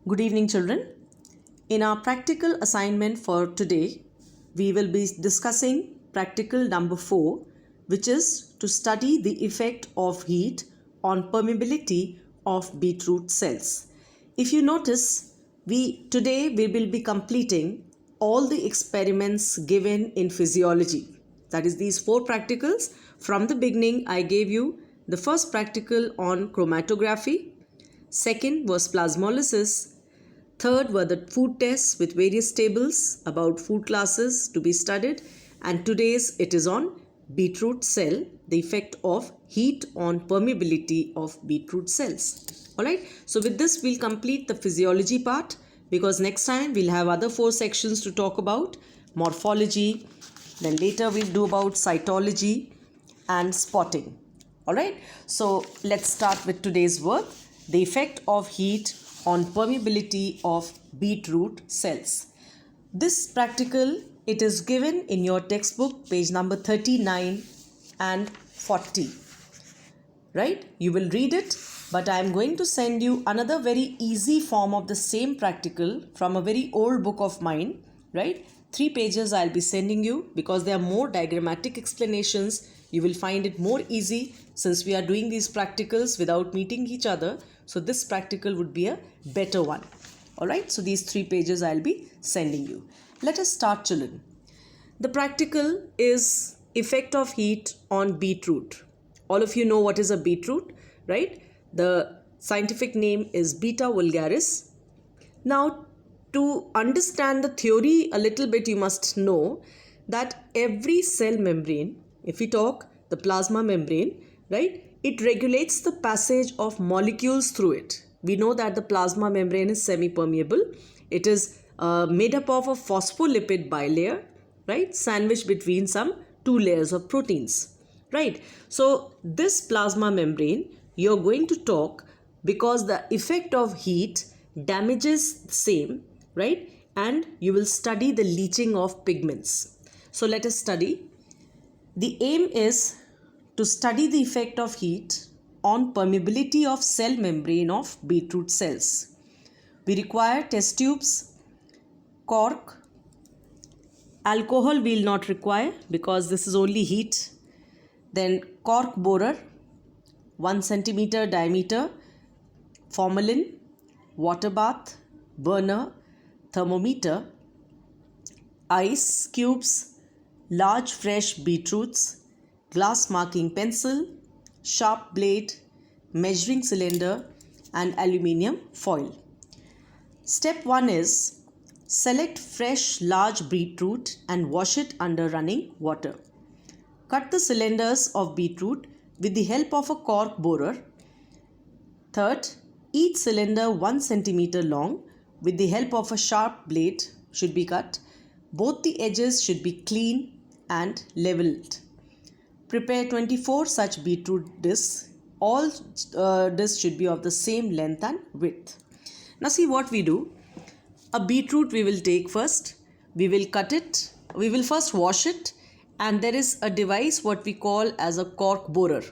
Good evening, children. In our practical assignment for today, we will be discussing practical number 4, which is to study the effect of heat on permeability of beetroot cells. If you notice, today we will be completing all the experiments given in physiology. That is these 4 practicals. From the beginning, I gave you the first practical on chromatography. Second was plasmolysis. Third were the food tests with various tables about food classes to be studied. And today's it is on beetroot cell, the effect of heat on permeability of beetroot cells. Alright, so with this we'll complete the physiology part, because next time we'll have other 4 sections to talk about: morphology, then later we'll do about cytology and spotting. Alright, so let's start with today's work, the effect of heat on permeability of beetroot cells. This practical, it is given in your textbook, page number 39 and 40. Right? You will read it, but I am going to send you another very easy form of the same practical from a very old book of mine. Right? 3 pages I'll be sending you, because there are more diagrammatic explanations. You will find it more easy since we are doing these practicals without meeting each other. So this practical would be a better one. Alright, so these 3 pages I'll be sending you. Let us start, children. The practical is effect of heat on beetroot. All of you know what is a beetroot, right? The scientific name is Beta vulgaris. Now, to understand the theory a little bit, you must know that every cell membrane, if we talk the plasma membrane, right, it regulates the passage of molecules through it. We know that the plasma membrane is semi-permeable. It is made up of a phospholipid bilayer, right, sandwiched between some 2 layers of proteins, right. So this plasma membrane, you're going to talk because the effect of heat damages the same, right, and you will study the leaching of pigments. So let us study. The aim is to study the effect of heat on permeability of cell membrane of beetroot cells. We require test tubes, cork, alcohol we will not require because this is only heat, then cork borer, 1 centimeter diameter, formalin, water bath, burner, thermometer, ice cubes, large fresh beetroots, glass marking pencil, sharp blade, measuring cylinder and aluminium foil. Step 1 is select fresh large beetroot and wash it under running water. Cut the cylinders of beetroot with the help of a cork borer. Third, each cylinder 1 centimeter long with the help of a sharp blade should be cut. Both the edges should be clean and leveled. Prepare 24 such beetroot discs. All discs should be of the same length and width. Now see what we do. A beetroot we will take first. We will cut it. We will first wash it, and there is a device what we call as a cork borer.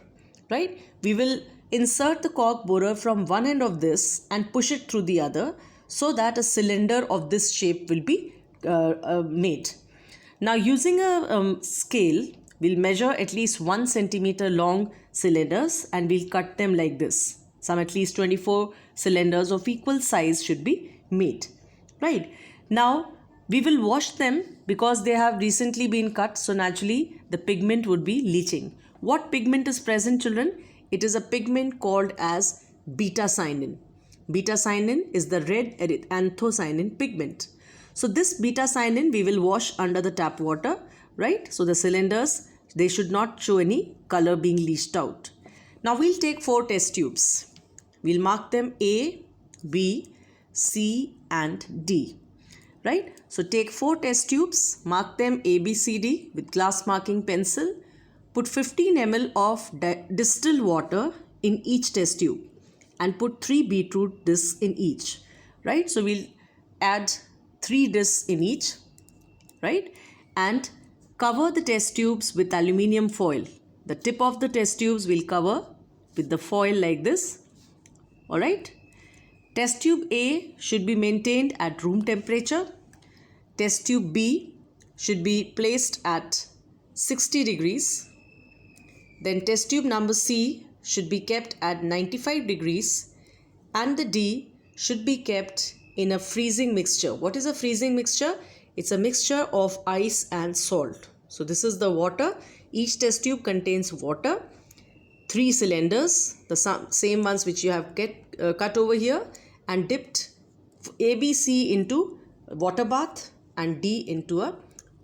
Right? We will insert the cork borer from one end of this and push it through the other so that a cylinder of this shape will be made. Now using a scale, we'll measure at least 1 centimeter long cylinders and we'll cut them like this. Some at least 24 cylinders of equal size should be made. Right. Now we will wash them because they have recently been cut, so naturally the pigment would be leaching. What pigment is present, children? It is a pigment called as beta-cyanin. Beta-cyanin is the red anthocyanin pigment. So this beta-cyanin we will wash under the tap water, right? So the cylinders, they should not show any color being leached out. Now we'll take 4 test tubes. We'll mark them A, B, C and D. Right? So take 4 test tubes, mark them A, B, C, D with glass marking pencil. Put 15 ml of distilled water in each test tube and put 3 beetroot discs in each. Right? So we'll add 3 discs in each. Right? And cover the test tubes with aluminium foil. The tip of the test tubes will cover with the foil like this. Alright. Test tube A should be maintained at room temperature. Test tube B should be placed at 60 degrees. Then test tube number C should be kept at 95 degrees, and the D should be kept in a freezing mixture. What is a freezing mixture? It's a mixture of ice and salt. So this is the water. Each test tube contains water, 3 cylinders, the same ones which you have cut over here, and dipped ABC into water bath and D into a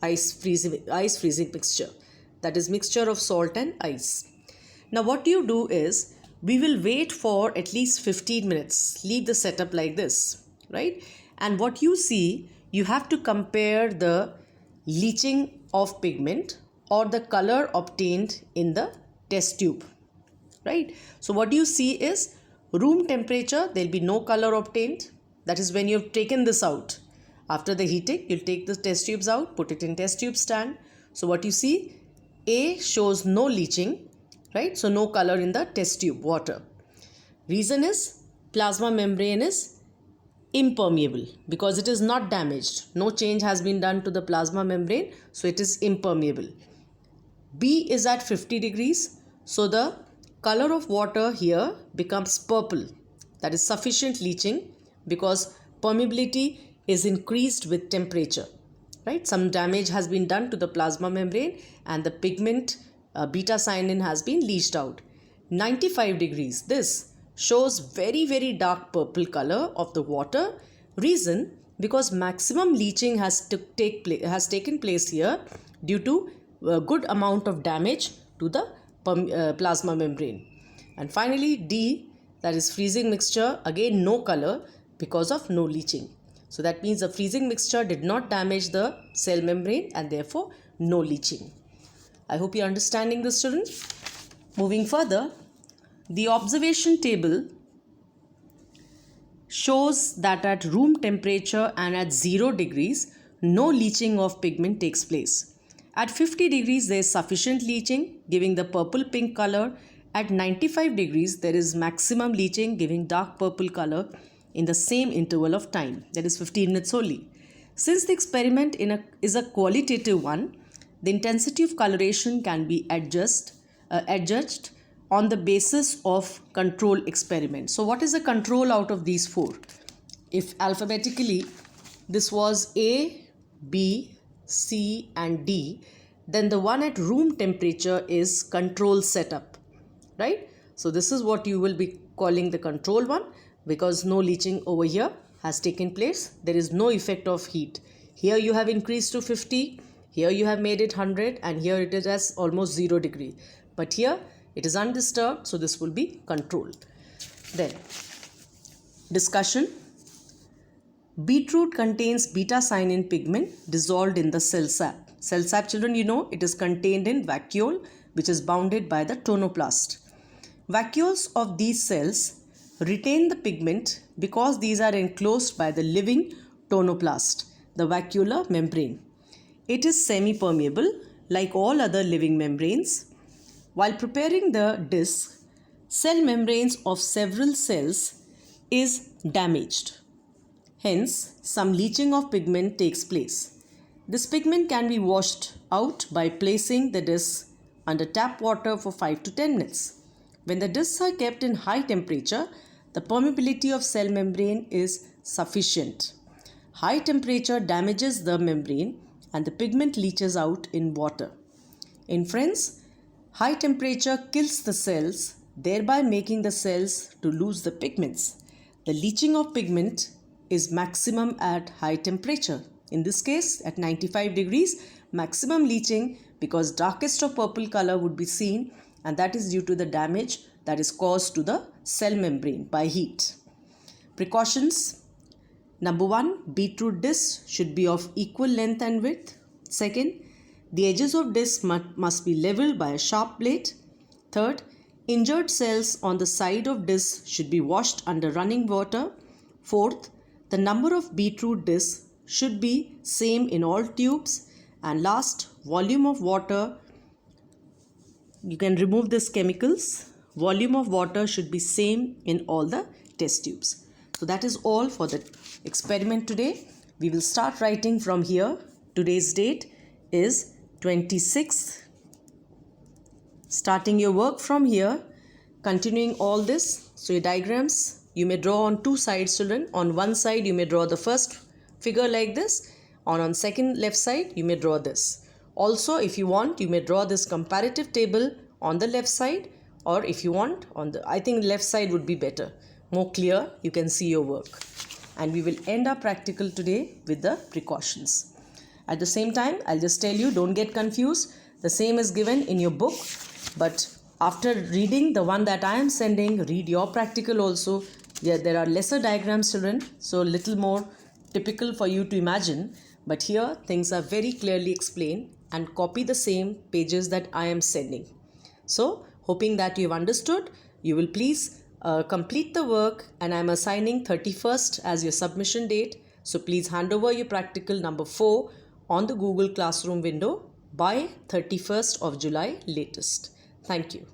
ice freezing mixture. That is mixture of salt and ice. Now what you do is, we will wait for at least 15 minutes. Leave the setup like this, right? And what you see, you have to compare the leaching of pigment or the color obtained in the test tube, right? So what you see is room temperature, there will be no color obtained. That is when you have taken this out. After the heating, you'll take the test tubes out, put it in test tube stand. So what you see, A shows no leaching, right? So no color in the test tube water. Reason is plasma membrane is impermeable because it is not damaged. No change has been done to the plasma membrane, so it is impermeable. B is at 50 degrees, so the color of water here becomes purple. That is sufficient leaching because permeability is increased with temperature, right? Some damage has been done to the plasma membrane and the pigment beta cyanin has been leached out. 95 degrees, this shows very dark purple color of the water. Reason, because maximum leaching has taken place here due to a good amount of damage to the plasma membrane. And finally D, that is freezing mixture, again no color because of no leaching. So that means the freezing mixture did not damage the cell membrane and therefore no leaching. I hope you are understanding this, students. Moving further, the observation table shows that at room temperature and at 0 degrees, no leaching of pigment takes place. At 50 degrees, there is sufficient leaching, giving the purple-pink color. At 95 degrees, there is maximum leaching, giving dark purple color in the same interval of time, that is 15 minutes only. Since the experiment is a qualitative one, the intensity of coloration can be adjudged on the basis of control experiment. So what is the control out of these 4? If alphabetically this was A, B, C and D, then the one at room temperature is control setup, right? So this is what you will be calling the control one, because no leaching over here has taken place. There is no effect of heat. Here you have increased to 50, here you have made it 100, and here it is as almost 0 degree. But here it is undisturbed, so this will be controlled. Then discussion. Beetroot contains beta cyanin pigment dissolved in the cell sap. Cell sap, children, you know it is contained in vacuole, which is bounded by the tonoplast. Vacuoles of these cells retain the pigment because these are enclosed by the living tonoplast, the vacuolar membrane. It is semi-permeable like all other living membranes. While preparing the disc, cell membranes of several cells is damaged. Hence, some leaching of pigment takes place. This pigment can be washed out by placing the disc under tap water for 5 to 10 minutes. When the discs are kept in high temperature, the permeability of cell membrane is sufficient. High temperature damages the membrane and the pigment leaches out in water. In friends, high temperature kills the cells, thereby making the cells to lose the pigments. The leaching of pigment is maximum at high temperature. In this case, at 95 degrees, maximum leaching because darkest of purple color would be seen, and that is due to the damage that is caused to the cell membrane by heat. Precautions. Number 1, beetroot disc should be of equal length and width. Second, the edges of disc must be leveled by a sharp blade. Third, injured cells on the side of disc should be washed under running water. Fourth, the number of beetroot discs should be same in all tubes. And last, volume of water, you can remove these chemicals. Volume of water should be same in all the test tubes. So that is all for the experiment today. We will start writing from here. Today's date is 26th. Starting your work from here, continuing all this. So your diagrams, you may draw on two sides, children. On one side, you may draw the first figure like this. On second left side, you may draw this. Also, if you want, you may draw this comparative table on the left side, or if you want, I think left side would be better. More clear, you can see your work. And we will end our practical today with the precautions. At the same time, I'll just tell you, don't get confused. The same is given in your book. But after reading the one that I am sending, read your practical also. There are lesser diagrams, children, so little more typical for you to imagine. But here things are very clearly explained, and copy the same pages that I am sending. So hoping that you have understood, you will please complete the work, and I am assigning 31st as your submission date. So please hand over your practical number 4 on the Google Classroom window by 31st of July latest. Thank you.